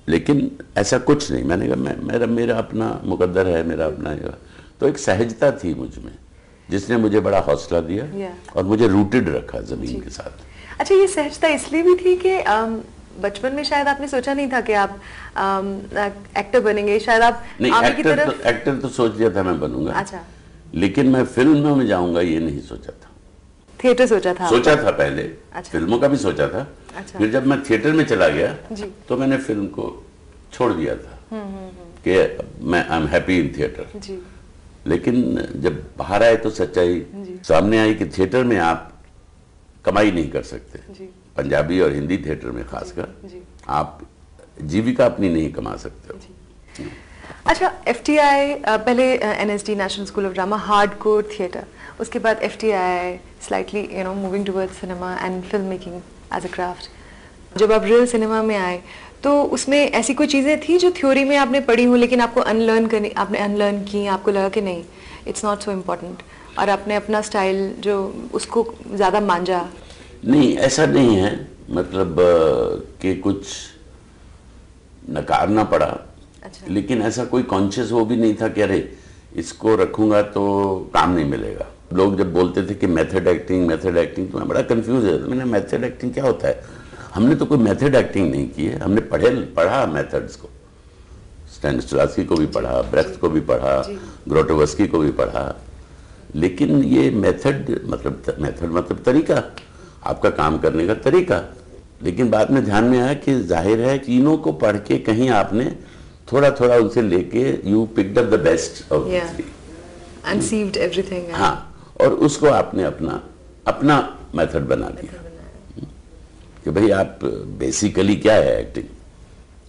लेकिन ऐसा कुछ नहीं, मैंने कहा मेरा अपना मुकद्दर है, मेरा अपना ये। तो एक सहजता थी मुझ में जिसने मुझे बड़ा हौसला दिया और मुझे रूटेड रखा जमीन के साथ। अच्छा, ये सहजता इसलिए भी थी कि बचपन में शायद आपने सोचा नहीं था कि आप एक्टर बनेंगे, शायद आप नहीं, एक्टर तो सोच लिया था मैं बनूंगा। अच्छा। लेकिन मैं फिल्मों में जाऊंगा ये नहीं सोचा था। थिएटर सोचा था पहले। अच्छा। फिल्मों का भी सोचा था। अच्छा। फिर जब मैं थिएटर में चला गया जी। तो मैंने फिल्म को छोड़ दिया था कि मैं I am happy in theatre. जी। लेकिन जब बाहर आए तो सच्चाई सामने आई कि थिएटर में आप कमाई नहीं कर सकते। जी। पंजाबी और हिंदी थिएटर में खासकर आप जीविका अपनी नहीं कमा सकते हो। अच्छा, FTI पहले NSD national school of drama, hardcore theatre, उसके बाद FTI slightly moving towards cinema and film making as a craft. जब आप रियल सिनेमा में आए तो उसमें ऐसी कोई चीज़ें थी जो थ्योरी में आपने पढ़ी हो लेकिन आपको आपने अनलर्न की, आपको लगा कि नहीं इट्स नॉट सो इम्पोर्टेंट, और आपने अपना स्टाइल जो उसको ज़्यादा मांझा? नहीं, ऐसा नहीं है, मतलब कि कुछ नकारना पड़ा। अच्छा। लेकिन ऐसा कोई कॉन्शियस वो भी नहीं था कि अरे इसको रखूंगा तो काम नहीं मिलेगा। लोग जब बोलते थे कि मेथड एक्टिंग तो मैं बड़ा कंफ्यूज है। मैंने मेथड एक्टिंग क्या होता है? हमने तो कोई मेथड एक्टिंग नहीं की है, हमने पढ़ा मेथड्स को। स्टैनिस्लॉवस्की को भी पढ़ा, ब्रेख्त को भी पढ़ा, ग्रोटोवस्की को भी पढ़ा। लेकिन ये मेथड मतलब तरीका, आपका काम करने का तरीका। लेकिन बाद में ध्यान में आया कि जाहिर है तीनों को पढ़ के कहीं आपने थोड़ा थोड़ा उनसे लेके you picked up the best of the three and sieved everything. हाँ, और उसको आपने अपना मेथड बना दिया कि भाई आप बेसिकली क्या है एक्टिंग,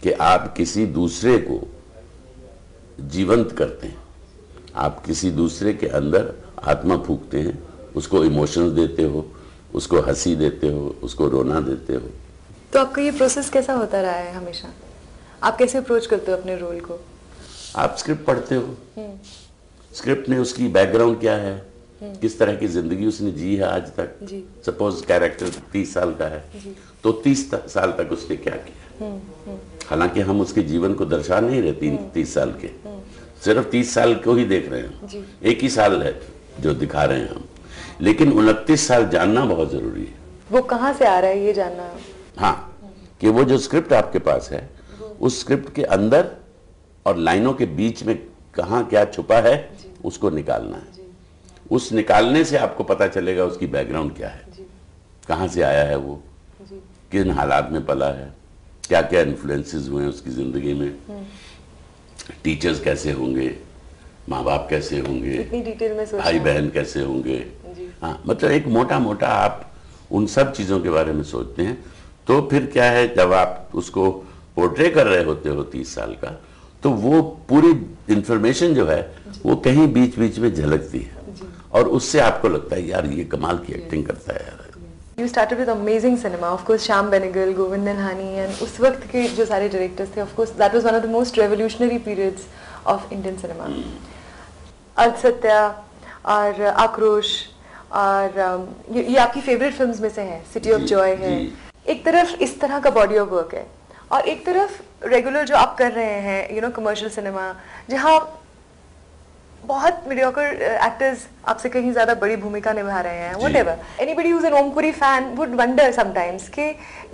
कि आप किसी दूसरे को जीवंत करते हैं, आप किसी दूसरे के अंदर आत्मा फूंकते हैं, उसको इमोशंस देते हो, उसको हंसी देते हो, उसको रोना देते हो। तो आपका ये प्रोसेस कैसा होता रहा है हमेशा? आप कैसे अप्रोच करते हो अपने रोल को? आप स्क्रिप्ट पढ़ते हो, स्क्रिप्ट में उसकी बैकग्राउंड क्या है, किस तरह की जिंदगी उसने जी है आज तक। सपोज कैरेक्टर 30 साल का है तो 30 साल तक उसने क्या किया। हालांकि हम उसके जीवन को दर्शा नहीं रहे 30 साल के, सिर्फ 30 साल को ही देख रहे हैं, एक ही साल है जो दिखा रहे हैं हम। लेकिन 29 साल जानना बहुत जरूरी है। वो कहाँ से आ रहा है ये जानना। हाँ, कि वो जो स्क्रिप्ट आपके पास है उस स्क्रिप्ट के अंदर और लाइनों के बीच में कहाँ क्या छुपा है उसको निकालना है। उस निकालने से आपको पता चलेगा उसकी बैकग्राउंड क्या है, कहाँ से आया है वो, किन हालात में पला है, क्या क्या इन्फ्लुएंसेस हुए हैं उसकी जिंदगी में, टीचर्स कैसे होंगे, माँ बाप कैसे होंगे, इतनी डिटेल में सोचना, भाई बहन कैसे होंगे। हाँ, मतलब एक मोटा मोटा आप उन सब चीज़ों के बारे में सोचते हैं। तो फिर क्या है, जब आप उसको पोर्ट्रे कर रहे होते हो 30 साल का, तो वो पूरी इंफॉर्मेशन जो है वो कहीं बीच बीच में झलकती है और उससे आपको लगता है यार ये कमाल की एक्टिंग करता है यार। You started with amazing cinema, of course Shyam Benegal, Govind Nihalani, and उस वक्त के जो सारे डायरेक्टर्स थे, of course that was one of the most revolutionary periods of Indian cinema. अर्ध सत्या और आक्रोश और ये आपकी फेवरेट फिल्म्स में से है, सिटी ऑफ जॉय है। एक तरफ इस तरह का बॉडी ऑफ वर्क है और एक तरफ रेगुलर जो आप कर रहे हैं कमर्शियल सिनेमा, जहाँ बहुत मीडियोकर एक्टर्स आपसे कहीं ज्यादा बड़ी भूमिका निभा रहे हैं। Whatever, anybody who is an Om Puri fan would wonder sometimes कि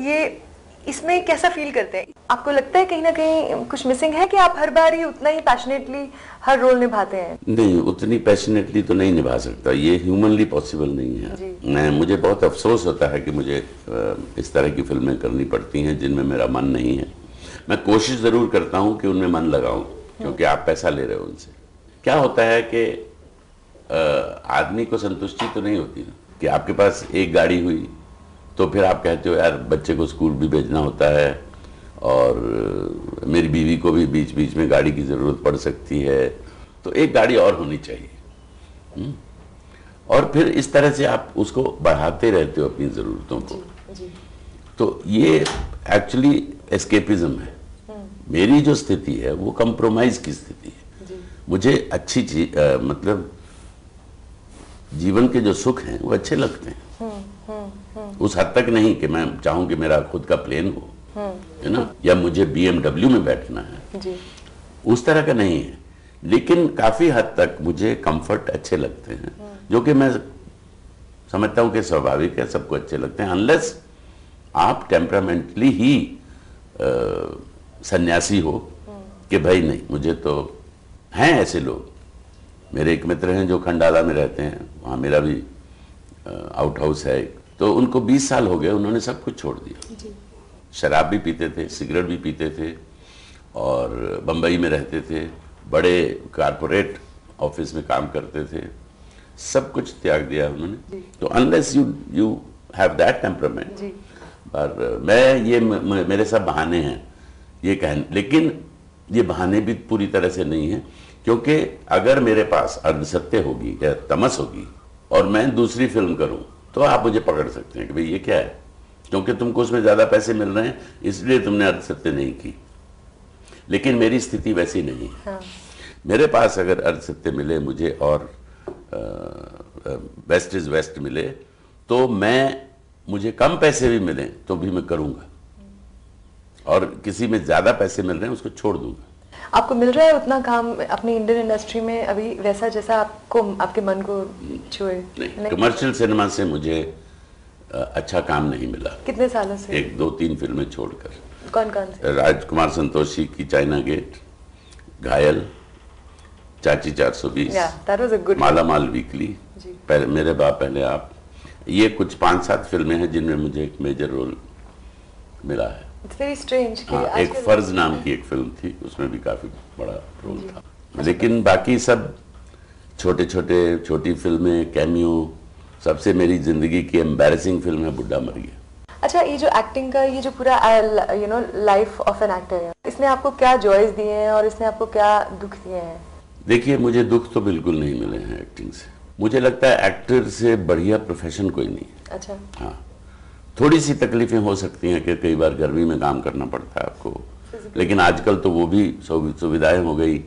ये इसमें कैसा फील करते हैं। आपको लगता है कहीं ना कहीं कुछ मिसिंग है कि आप हर बार ही उतना ही पैशनेटली हर रोल निभाते हैं? नहीं, उतनी पैशनेटली तो नहीं निभा सकता, ये ह्यूमनली पॉसिबल नहीं है। मुझे बहुत अफसोस होता है कि मुझे इस तरह की फिल्में करनी पड़ती हैं जिनमें मेरा मन नहीं है। मैं कोशिश जरूर करता हूँ कि उनमें मन लगाऊं, क्योंकि आप पैसा ले रहे हो उनसे। क्या होता है कि आदमी को संतुष्टि तो नहीं होती ना, कि आपके पास एक गाड़ी हुई तो फिर आप कहते हो यार बच्चे को स्कूल भी भेजना होता है और मेरी बीवी को भी बीच बीच में गाड़ी की ज़रूरत पड़ सकती है, तो एक गाड़ी और होनी चाहिए। और फिर इस तरह से आप उसको बढ़ाते रहते हो अपनी ज़रूरतों को। तो ये एक्चुअली एस्केपिज्म है। मेरी जो स्थिति है वो कंप्रोमाइज़ की स्थिति है। मुझे अच्छी चीज मतलब जीवन के जो सुख हैं वो अच्छे लगते हैं। उस हद तक नहीं कि मैं चाहूं कि मेरा खुद का प्लेन हो है ना, या मुझे BMW में बैठना है जी। उस तरह का नहीं है। लेकिन काफी हद तक मुझे कंफर्ट अच्छे लगते हैं, जो कि मैं समझता हूं कि स्वाभाविक है, सबको अच्छे लगते हैं, अनलेस आप टेम्परामेंटली ही सन्यासी हो कि भाई नहीं, मुझे तो हैं ऐसे लोग। मेरे एक मित्र हैं जो खंडाला में रहते हैं, वहाँ मेरा भी आउट हाउस है, तो उनको 20 साल हो गए, उन्होंने सब कुछ छोड़ दिया जी। शराब भी पीते थे, सिगरेट भी पीते थे, और बम्बई में रहते थे, बड़े कारपोरेट ऑफिस में काम करते थे, सब कुछ त्याग दिया उन्होंने। तो unless you have that temperament. पर मैं ये मेरे सब बहाने हैं ये लेकिन ये बहाने भी पूरी तरह से नहीं है, क्योंकि अगर मेरे पास अर्धसत्य होगी या तमस होगी और मैं दूसरी फिल्म करूं तो आप मुझे पकड़ सकते हैं कि भाई ये क्या है, क्योंकि तुमको उसमें ज्यादा पैसे मिल रहे हैं इसलिए तुमने अर्धसत्य नहीं की। लेकिन मेरी स्थिति वैसी नहीं है। हाँ। मेरे पास अगर अर्धसत्य मिले मुझे और बेस्ट इज वेस्ट मिले, तो मुझे कम पैसे भी मिले तो भी मैं करूंगा, और किसी में ज्यादा पैसे मिल रहे हैं उसको छोड़ दूंगा। आपको मिल रहा है उतना काम अपनी इंडियन इंडस्ट्री में अभी वैसा जैसा आपको आपके मन को छुए? नहीं, कमर्शियल सिनेमा से मुझे अच्छा काम नहीं मिला। कितने सालों से? 1-2-3 फिल्में छोड़कर। कौन कौन से? राजकुमार संतोषी की चाइना गेट, घायल, चाची 420, that was a good माला माल वीकली, जी। पहले मेरे बाप पहले आप, ये कुछ 5-7 फिल्में हैं जिनमें मुझे एक मेजर रोल मिला है। It's very strange कि हाँ, एक फर्ज नाम की एक फिल्म थी, उसमें भी काफी बड़ा रोल था। लेकिन बाकी सब छोटी फिल्में, कैमियो। सबसे मेरी जिंदगी की एम्बैरेसिंग फिल्म है बुड्ढा मर गया। अच्छा, ये जो एक्टिंग का ये जो पूरा लाइफ ऑफ एन एक्टर है, इसने आपको क्या जॉयज दिए हैं और इसने आपको क्या दुख दिए हैं? देखिए, मुझे दुख तो बिल्कुल नहीं मिले हैं एक्टिंग से। मुझे लगता है एक्टर से बढ़िया प्रोफेशन कोई नहीं है। अच्छा। हाँ, थोड़ी सी तकलीफें हो सकती हैं कि कई बार गर्मी में काम करना पड़ता है आपको, लेकिन आजकल तो वो भी सुविधाएं हो गई